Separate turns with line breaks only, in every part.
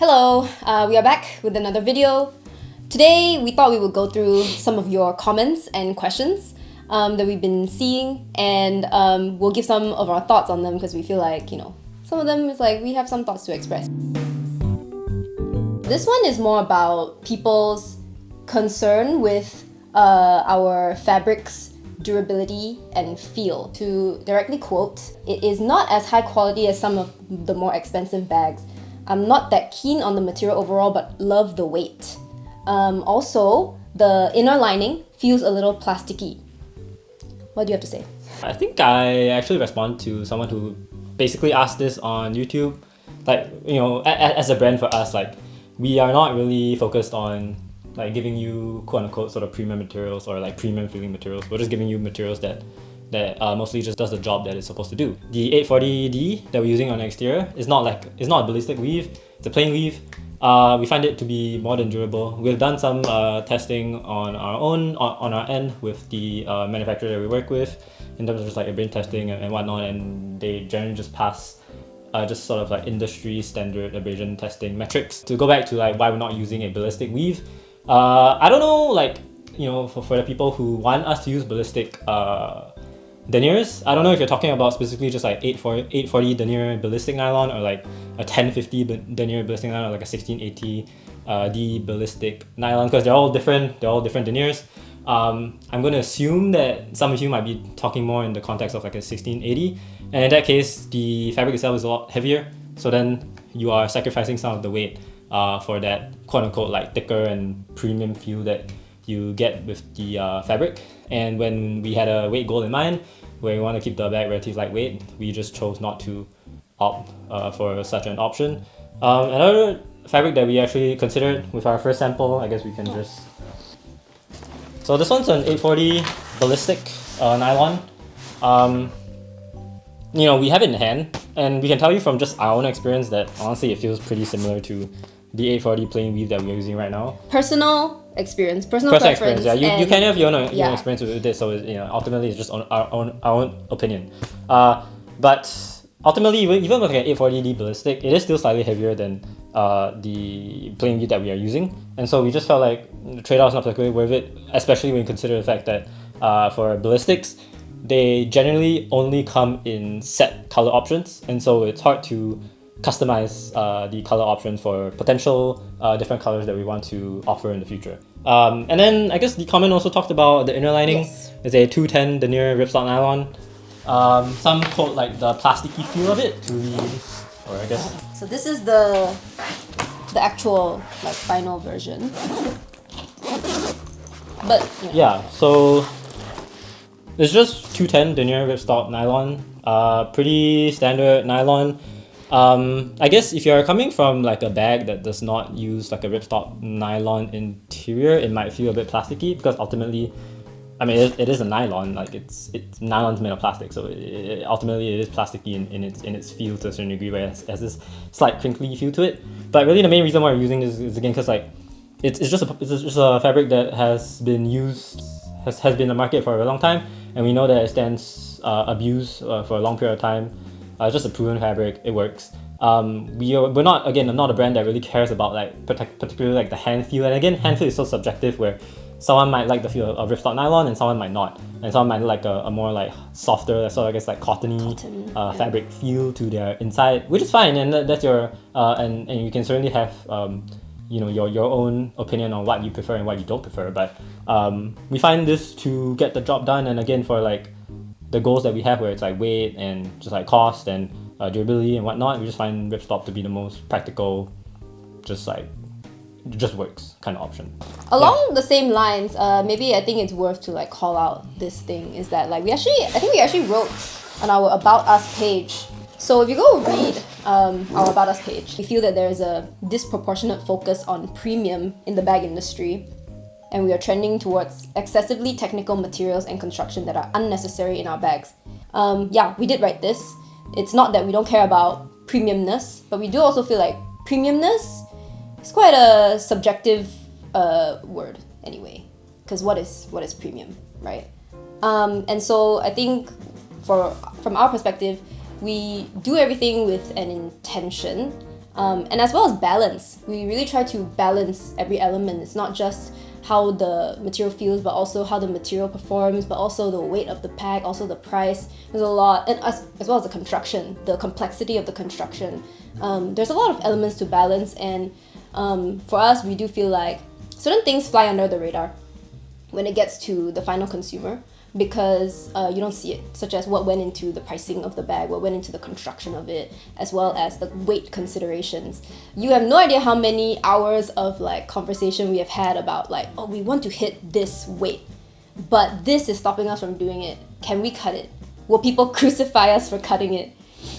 Hello, we are back with another video. Today we thought we would go through some of your comments and questions that we've been seeing, and we'll give some of our thoughts on them because we feel like, some of them is like we have some thoughts to express. This one is more about people's concern with our fabric's durability and feel. To directly quote, "It is not as high quality as some of the more expensive bags. I'm not that keen on the material overall, but love the weight. Also, the inner lining feels a little plasticky." What do you have to say?
I think I actually respond to someone who basically asked this on YouTube. Like, as a brand for us, like, we are not really focused on like giving you quote unquote sort of premium materials or like premium feeling materials. We're just giving you materials that mostly just does the job that it's supposed to do. The 840D that we're using on the exterior is not a ballistic weave, it's a plain weave. We find it to be more than durable. We've done some testing on our end with the manufacturer that we work with in terms of just like abrasion testing and whatnot, and they generally just pass just sort of like industry standard abrasion testing metrics. To go back to like why we're not using a ballistic weave, I don't know, like, for the people who want us to use ballistic deniers, I don't know if you're talking about specifically just like 840 denier ballistic nylon or like a 1050 denier ballistic nylon or like a 1680 D ballistic nylon, because they're all different deniers. I'm going to assume that some of you might be talking more in the context of like a 1680, and in that case the fabric itself is a lot heavier, so then you are sacrificing some of the weight for that quote unquote like thicker and premium feel that you get with the fabric. And when we had a weight goal in mind, where we want to keep the bag relatively lightweight, we just chose not to opt for such an option. Another fabric that we actually considered with our first sample, I guess we can just... So this one's an 840 ballistic nylon. We have it in hand, and we can tell you from just our own experience that honestly it feels pretty similar to the 840 plain weave that we're using right now.
Personal preference.
Yeah, you can have your own experience with this, so ultimately it's just our own opinion. But ultimately, even with an 840D ballistic, it is still slightly heavier than the plain weave that we are using, and so we just felt like the trade-off is not particularly worth it, especially when you consider the fact that for ballistics, they generally only come in set color options, and so it's hard to customize the color options for potential different colors that we want to offer in the future. And then I guess the comment also talked about the inner lining.
Yes.
It's a 210 denier ripstop nylon. Some quote like the plasticky feel of it to be, or I guess.
So this is the actual like final version. But
yeah, so it's just 210 denier ripstop nylon. Pretty standard nylon. I guess if you're coming from like a bag that does not use like a ripstop nylon interior, it might feel a bit plasticky, because ultimately, I mean, it is a nylon. Like it's nylon's made of plastic, so ultimately it is plasticky in its feel to a certain degree, where it has this slight crinkly feel to it. But really, the main reason why we're using this is again because like it's just a fabric that has been been in the market for a long time, and we know that it stands abuse for a long period of time. It's just a proven fabric, it works. We're not, again, I'm not a brand that really cares about like particularly like the hand feel, and again, hand feel is so subjective, where someone might like the feel of ripstop nylon and someone might not, and someone might like a more like softer, sort of I guess like cottony fabric feel to their inside, which is fine, and that's your and you can certainly have your own opinion on what you prefer and what you don't prefer, but we find this to get the job done. And again, for like the goals that we have, where it's like weight and just like cost and durability and whatnot, we just find ripstop to be the most practical, just works kind of option.
Along the same lines, maybe I think it's worth to like call out this thing, is that like I think we actually wrote on our About Us page. So if you go read our About Us page, we feel that there is a disproportionate focus on premium in the bag industry, and we are trending towards excessively technical materials and construction that are unnecessary in our bags. Yeah, we did write this. It's not that we don't care about premiumness, but we do also feel like premiumness is quite a subjective word anyway, because what is premium, right? And so I think from our perspective, we do everything with an intention. And as well as balance. We really try to balance every element. It's not just how the material feels, but also how the material performs, but also the weight of the pack, also the price. There's a lot, and as well as the construction, the complexity of the construction. There's a lot of elements to balance, and for us, we do feel like certain things fly under the radar when it gets to the final consumer, because you don't see it, such as what went into the pricing of the bag, what went into the construction of it, as well as the weight considerations. You have no idea how many hours of like conversation we have had about like, oh, we want to hit this weight, but this is stopping us from doing it. Can we cut it? Will people crucify us for cutting it?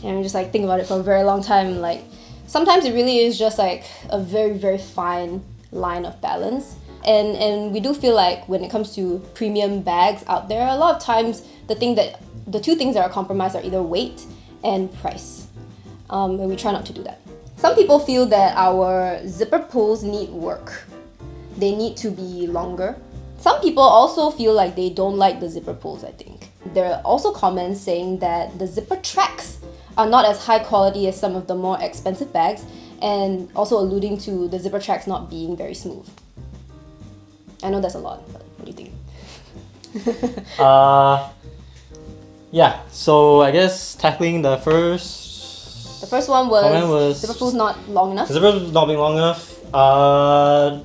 And we just like think about it for a very long time. Like sometimes it really is just like a very, very fine line of balance. And we do feel like when it comes to premium bags out there, a lot of times the two things that are compromised are either weight and price. And we try not to do that. Some people feel that our zipper pulls need work. They need to be longer. Some people also feel like they don't like the zipper pulls, I think. There are also comments saying that the zipper tracks are not as high quality as some of the more expensive bags, and also alluding to the zipper tracks not being very smooth. I know that's a lot, but what do you think?
Yeah, so I guess tackling the first...
The first one was zipper pulls not long enough.
The zipper pulls not being long enough.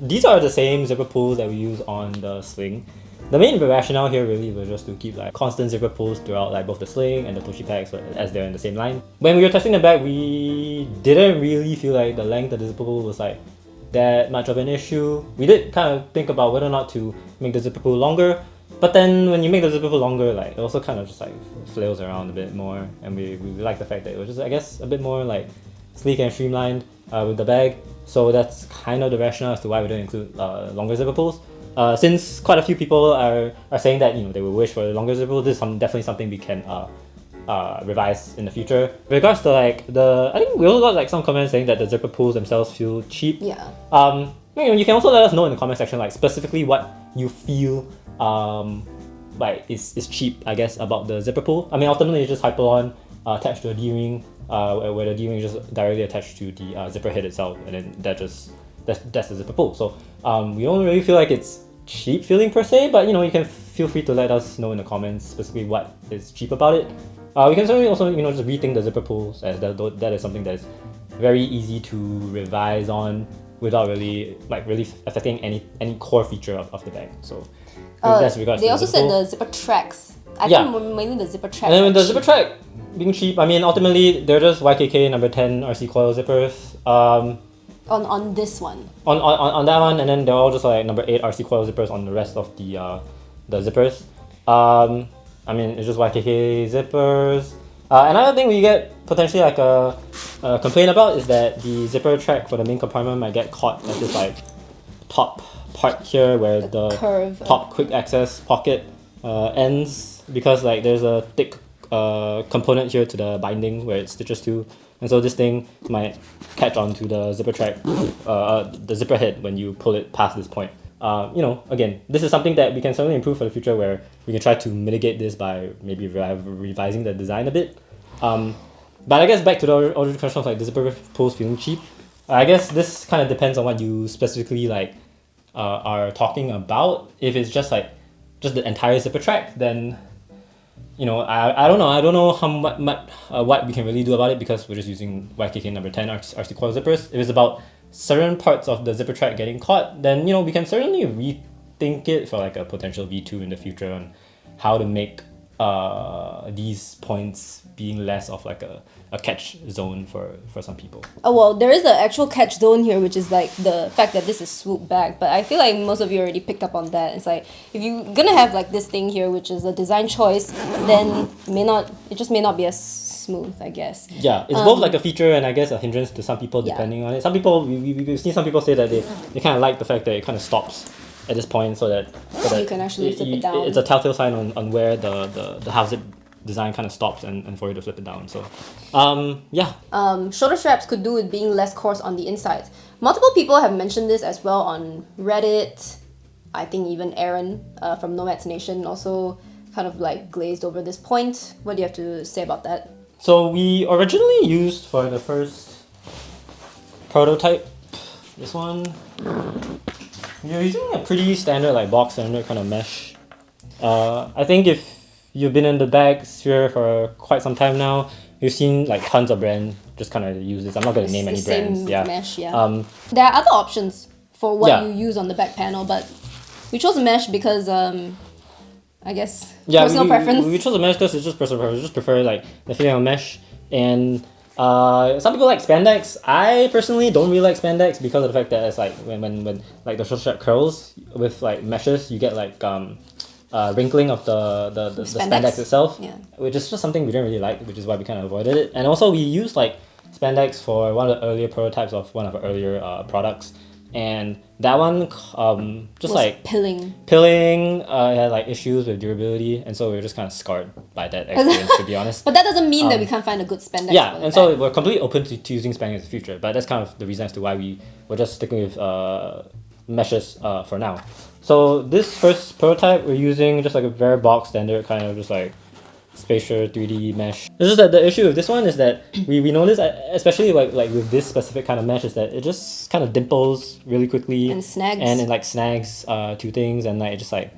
These are the same zipper pulls that we use on the Sling. The main rationale here really was just to keep like constant zipper pulls throughout like both the Sling and the Toshi packs as they're in the same line. When we were testing the bag, we didn't really feel like the length of the zipper pull was like that much of an issue. We did kind of think about whether or not to make the zipper pull longer, but then when you make the zipper pull longer, like it also kind of just like flails around a bit more, and we like the fact that it was just, I guess, a bit more like sleek and streamlined with the bag. So that's kind of the rationale as to why we don't include longer zipper pulls. Since quite a few people are saying that, you know, they would wish for a longer zipper pull, this is definitely something we can revise in the future. With regards to like I think we also got like some comments saying that the zipper pulls themselves feel cheap.
Yeah.
You know, you can also let us know in the comment section like specifically what you feel like is cheap, I guess, about the zipper pull. I mean, ultimately it's just Hyperlon attached to a D-ring, where the D-ring is just directly attached to the zipper head itself, and then that's the zipper pull. So we don't really feel like it's cheap feeling per se, but you know, you can feel free to let us know in the comments specifically what is cheap about it. We can certainly also, you know, just rethink the zipper pulls, as that is something that is very easy to revise on without really affecting any core feature of the bag. So that's regards
they
to
also
the
said the zipper tracks. I think mainly the zipper tracks.
And then with the zipper track being cheap, I mean, ultimately they're just YKK number 10 RC coil zippers.
On this one.
On that one, and then they're all just like number 8 RC coil zippers on the rest of the zippers. I mean, it's just YKK zippers. Another thing we get potentially like a complaint about is that the zipper track for the main compartment might get caught at this like top part here where the
curve
top quick access pocket ends, because like there's a thick component here to the binding where it stitches to, and so this thing might catch onto the zipper track, the zipper head when you pull it past this point. You know, again, this is something that we can certainly improve for the future, where we can try to mitigate this by maybe revising the design a bit. But I guess back to the original question of like the zipper pulls feeling cheap. I guess this kind of depends on what you specifically like are talking about. If it's just like the entire zipper track, then you know, I don't know how much what we can really do about it, because we're just using YKK number 10 RC coil zippers. If it's about certain parts of the zipper track getting caught, then you know, we can certainly rethink it for like a potential V2 in the future on how to make these points being less of like a catch zone for some people.
Oh well, there is an actual catch zone here, which is like the fact that this is swoop back, but I feel like most of you already picked up on that. It's like if you're gonna have like this thing here, which is a design choice, then it just may not be as smooth, I guess.
Yeah, it's both like a feature and I guess a hindrance to some people depending on it. Some people, we've seen some people say that they kind of like the fact that it kind of stops at this point, so that
you can actually flip it down.
It's a telltale sign on where the half zip design kind of stops and for you to flip it down. So
shoulder straps could do with being less coarse on the insides. Multiple people have mentioned this as well on Reddit. I think even Aaron from Nomads Nation also kind of like glazed over this point. What do you have to say about that?
So we originally used for the first prototype. This one, you're using a pretty standard like box standard kind of mesh. I think if you've been in the bag sphere for quite some time now, you've seen like tons of brands just kind of use this. I'm not going to name any brands.
Same
Yeah.
mesh, yeah. There are other options for what
Yeah.
you use on the back panel, but we chose a mesh because I guess
Yeah,
personal preference.
we chose a mesh because it's just personal preference. We just prefer like the feeling of mesh. And some people like spandex. I personally don't really like spandex because of the fact that it's like when like the short strap curls with like meshes, you get like wrinkling of the spandex itself,
Yeah.
which is just something we didn't really like, which is why we kind of avoided it. And also we used like spandex for one of the earlier prototypes of one of our earlier products, and that one just
Was
like
pilling.
it had like issues with durability, and so we were just kind of scarred by that experience, to be honest.
But that doesn't mean that we can't find a good spandex.
Yeah,
for the
and so
bag.
we're completely open to using spandex in the future, but that's kind of the reason as to why we're just sticking with meshes for now. So this first prototype, we're using just like a very box standard kind of just like spatial 3D mesh. It's just that the issue with this one is that we notice, especially like with this specific kind of mesh, is that it just kind of dimples really quickly
And snags.
and it like snags to things, and like it just like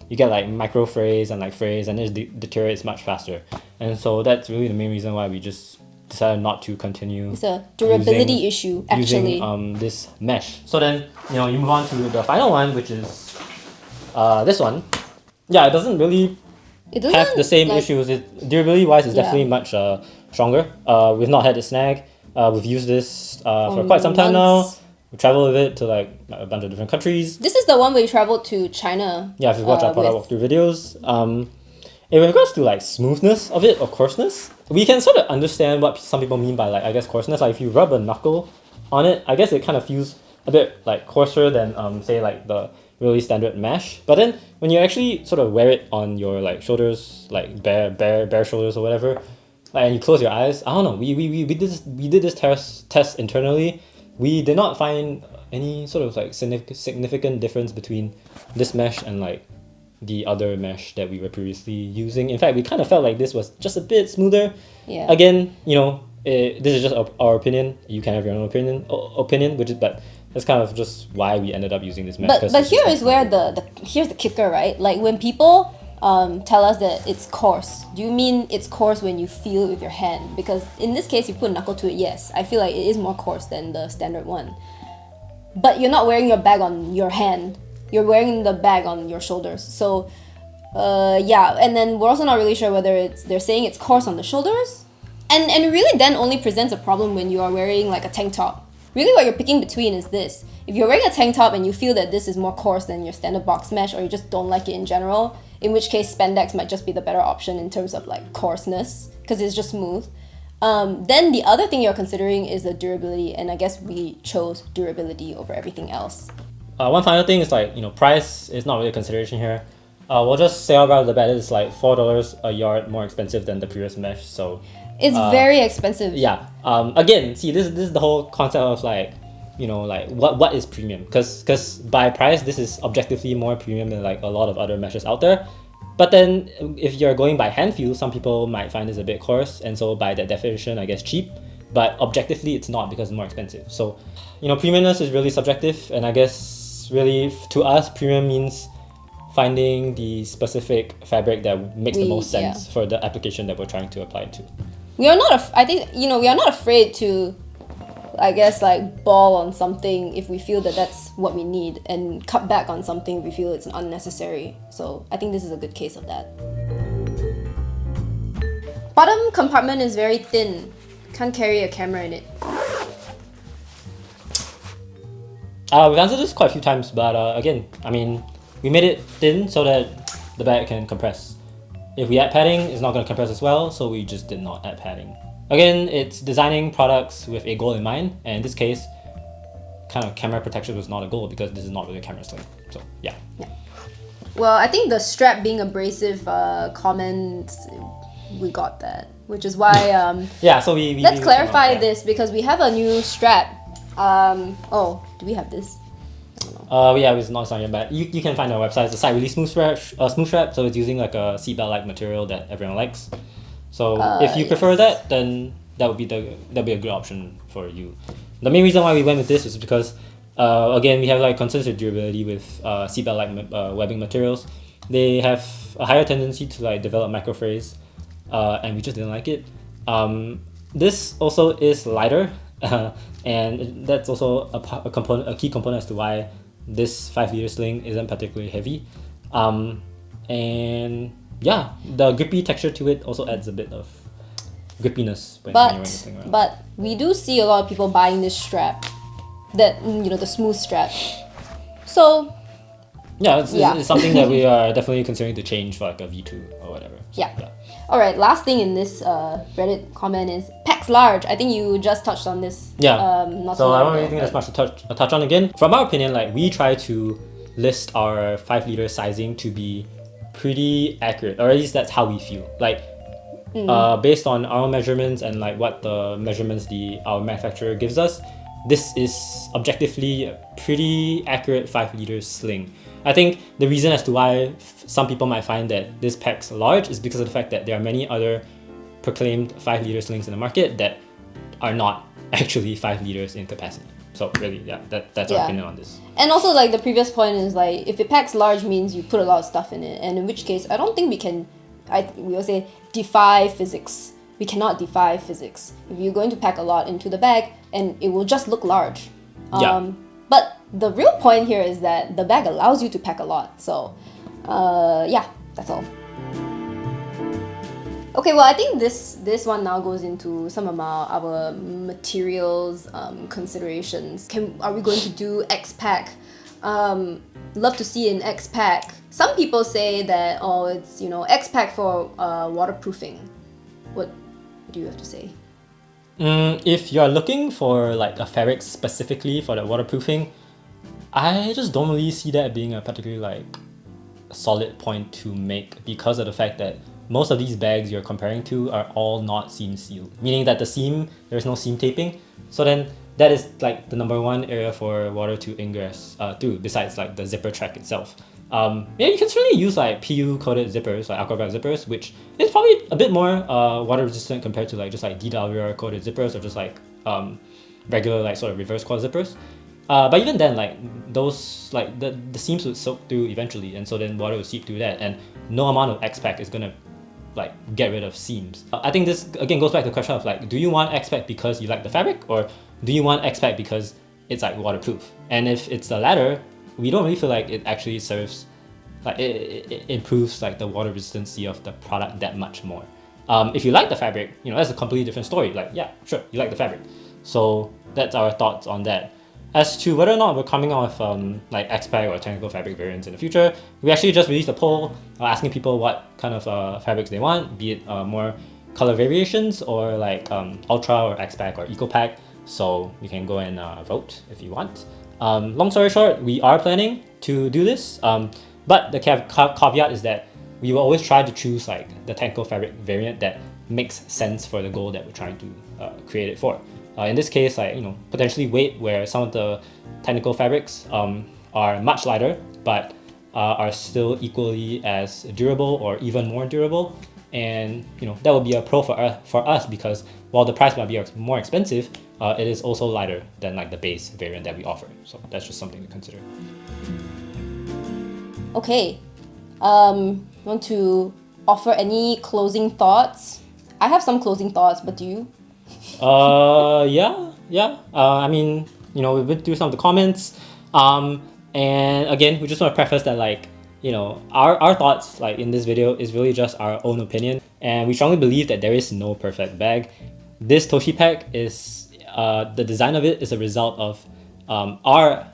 you get like micro frays and like frays, and it deteriorates much faster. And so that's really the main reason why we just decided not to continue.
It's a durability issue, actually.
Using this mesh. So then you move on to the final one, which is this one. Yeah, it doesn't really
It doesn't
have the same
like,
issues. Durability wise, it's
Yeah.
definitely much stronger. We've not had a snag. We've used this for quite some time
months.
now. We travel with it to like a bunch of different countries.
This is the one we traveled to China.
Yeah, if you watch our product walkthrough videos. In regards to like smoothness of it or coarseness, we can sort of understand what some people mean by like I guess coarseness. Like if you rub a knuckle on it, I guess it kind of feels a bit like coarser than say like the really standard mesh. But then when you actually sort of wear it on your like shoulders, like bare shoulders or whatever, like, and you close your eyes, I don't know. We did this test internally. We did not find any sort of like significant difference between this mesh and like the other mesh that we were previously using. In fact, we kind of felt like this was just a bit smoother.
Yeah.
Again, this is just our opinion. You can have your own opinion, but that's kind of just why we ended up using this mesh.
But here is where here's the kicker, right? Like when people tell us that it's coarse, do you mean it's coarse when you feel it with your hand? Because in this case, you put a knuckle to it, yes. I feel like it is more coarse than the standard one. But you're not wearing your bag on your hand. You're wearing the bag on your shoulders. So, yeah. And then we're also not really sure whether they're saying it's coarse on the shoulders. And it really then only presents a problem when you are wearing like a tank top. Really what you're picking between is this. If you're wearing a tank top and you feel that this is more coarse than your standard box mesh, or you just don't like it in general, in which case spandex might just be the better option in terms of like coarseness, because it's just smooth. Then the other thing you're considering is the durability, and I guess we chose durability over everything else.
One final thing is like price is not really a consideration here. We'll just say right off the bat it's like $4 a yard more expensive than the previous mesh. So
It's very expensive.
yeah. Again, see this is the whole concept of like like what is premium, because by price this is objectively more premium than like a lot of other meshes out there. But then if you're going by hand feel, some people might find this a bit coarse, and so by that definition I guess cheap. But objectively it's not, because it's more expensive. So premiumness is really subjective, and I guess really to us premium means finding the specific fabric that makes the most sense for the application that we're trying to apply to.
We are not I think we are not afraid to, I guess, like ball on something if we feel that that's what we need, and cut back on something if we feel it's unnecessary. So I think this is a good case of that. Bottom compartment is very thin. Can't carry a camera in it.
We've answered this quite a few times, but again, I mean, we made it thin so that the bag can compress. If we add padding, it's not going to compress as well, so we just did not add padding. Again, it's designing products with a goal in mind, and in this case, kind of camera protection was not a goal because this is not really a camera sling. So yeah.
Well, I think the strap being abrasive comment, we got that, which is why
yeah. So we
let's clarify this, because we have a new strap. Oh, do we have this?
Yeah, it's not yet, but you can find our website. It's a side release smooth strap, so it's using like a seatbelt like material that everyone likes. So if you prefer that, then that'll be a good option for you. The main reason why we went with this is because, again, we have like concerns with durability with seatbelt-like webbing materials. They have a higher tendency to like develop microfrays, and we just didn't like it. This also is lighter, and that's also a key component as to why this 5-liter sling isn't particularly heavy. And yeah, the grippy texture to it also adds a bit of grippiness when you're wearing this thing around.
But we do see a lot of people buying this strap, that the smooth strap. So
yeah, it's something that we are definitely considering to change for like a V2 or whatever. So,
yeah. All right, last thing in this Reddit comment is packs large. I think you just touched on this.
Yeah.
So
I don't really think there's much to touch on again. From our opinion, like we try to list our 5-liter sizing to be pretty accurate, or at least that's how we feel. Like based on our measurements and like what the measurements our manufacturer gives us, this is objectively a pretty accurate 5-liter sling. I think the reason as to why some people might find that this packs large is because of the fact that there are many other proclaimed 5-liter slings in the market that are not actually 5 liters in capacity. So really, yeah, that's our opinion on this.
And also, like the previous point is like, if it packs large means you put a lot of stuff in it, and in which case I don't think we can, we will say, defy physics. We cannot defy physics. If you're going to pack a lot into the bag, and it will just look large. But the real point here is that the bag allows you to pack a lot. So, yeah, that's all. Okay, well, I think this one now goes into some of our materials considerations. Are we going to do X-Pack? Love to see an X-Pack. Some people say that, oh, it's, X-Pack for waterproofing. What do you have to say?
If you're looking for like a fabric specifically for the waterproofing, I just don't really see that being a particularly like solid point to make, because of the fact that most of these bags you're comparing to are all not seam sealed, meaning that there's no seam taping. So then that is like the number one area for water to ingress through, besides like the zipper track itself. Yeah, you can certainly use like PU coated zippers, like alcohol zippers, which is probably a bit more water resistant compared to like just like DWR coated zippers, or just like regular like sort of reverse coil zippers. But even then, like those, like the seams would soak through eventually, and so then water would seep through that, and no amount of X-Pack is gonna like get rid of seams. I think this again goes back to the question of like, do you want X-Pack because you like the fabric, or do you want X-Pack because it's like waterproof? And if it's the latter, we don't really feel like it actually serves, like it improves like the water resistancy of the product that much more. If you like the fabric, that's a completely different story. Like, yeah, sure, you like the fabric. So that's our thoughts on that. As to whether or not we're coming out with like X-Pack or technical fabric variants in the future, we actually just released a poll asking people what kind of fabrics they want, be it more color variations or like Ultra or X-Pack or Eco-Pack. So you can go and vote if you want. Long story short, we are planning to do this, but the caveat is that we will always try to choose like the technical fabric variant that makes sense for the goal that we're trying to create it for. In this case, like potentially weight, where some of the technical fabrics are much lighter, but are still equally as durable or even more durable. And that would be a pro for us, because while the price might be more expensive, it is also lighter than like the base variant that we offer. So that's just something to consider.
Okay, want to offer any closing thoughts? I have some closing thoughts, but do you?
Yeah. I mean, we've been through some of the comments, and again, we just want to preface that like, our thoughts like in this video is really just our own opinion, and we strongly believe that there is no perfect bag. This Toshi pack is the design of it is a result of our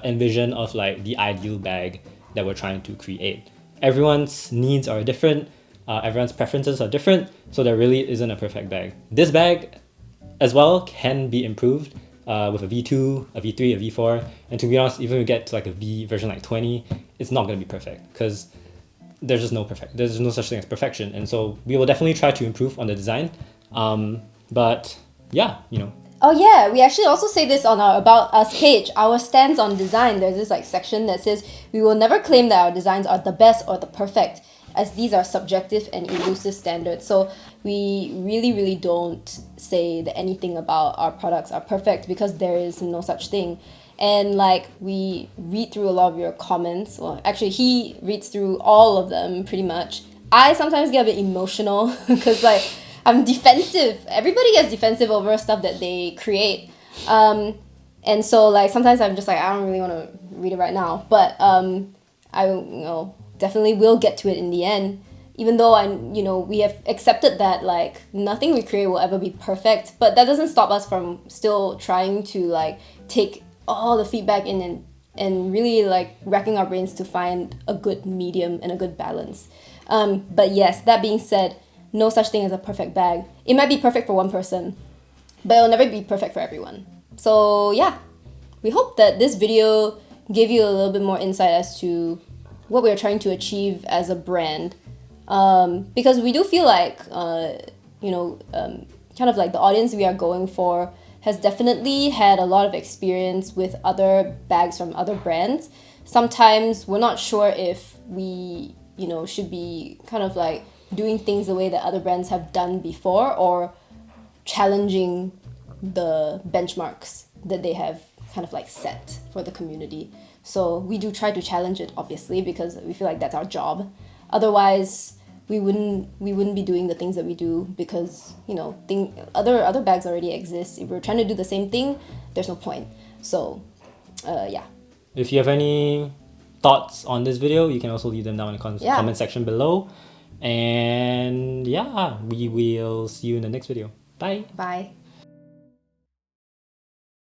envision of like the ideal bag that we're trying to create. Everyone's needs are different, everyone's preferences are different, so there really isn't a perfect bag. This bag as well can be improved with a V2, a V3, a V4, and to be honest, even if we get to like a V version like 20, it's not going to be perfect, because there's no such thing as perfection, and so we will definitely try to improve on the design. But yeah,
Oh yeah, we actually also say this on our About Us page, our stance on design. There's this like section that says we will never claim that our designs are the best or the perfect. as these are subjective and elusive standards. So we really don't say that anything about our products are perfect, because there is no such thing. And like, we read through a lot of your comments. Well, actually, he reads through all of them pretty much. I sometimes get a bit emotional because like I'm defensive. Everybody gets defensive over stuff that they create. And so like sometimes I'm just like, I don't really want to read it right now, but I definitely will get to it in the end, even though we have accepted that like nothing we create will ever be perfect, but that doesn't stop us from still trying to like take all the feedback in and really like racking our brains to find a good medium and a good balance. But yes, that being said, no such thing as a perfect bag. It might be perfect for one person, but it'll never be perfect for everyone. So yeah, we hope that this video gave you a little bit more insight as to what we're trying to achieve as a brand. Because we do feel like, kind of like the audience we are going for has definitely had a lot of experience with other bags from other brands. Sometimes we're not sure if we, should be kind of like doing things the way that other brands have done before, or challenging the benchmarks that they have kind of like set for the community. So we do try to challenge it, obviously, because we feel like that's our job. Otherwise, we wouldn't be doing the things that we do, because other bags already exist. If we're trying to do the same thing, there's no point. So yeah.
If you have any thoughts on this video, you can also leave them down in the comment section below. And yeah, we will see you in the next video. Bye.